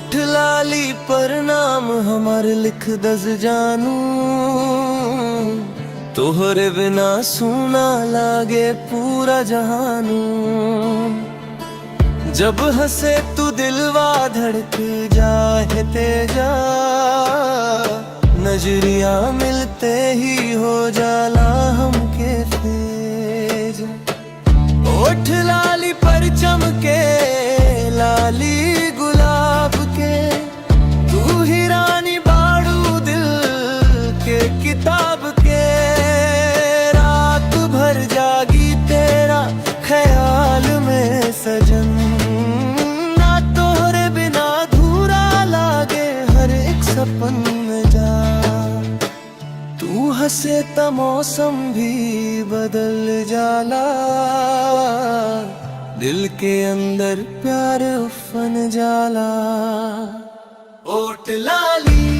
ओठ लाली पर नाम हमार लिख दस जानू, तोहरे बिना सूना लागे पूरा जहानू। जब हंसे तू दिलवा धड़क जाए तेजा, नजरिया मिलते ही हो जाला हमके तेज। ओठ लाली पर चमके लाली गुलाब के, तू ही रानी बाड़ू दिल के किताब के। रात भर जागी तेरा ख्याल में सजन, ना तोहरे बिना अधूरा लागे हर एक सपन में जा। तू हंसे त मौसम भी बदल जाला, दिल के अंदर प्यार उफन जाला। ओठ लाली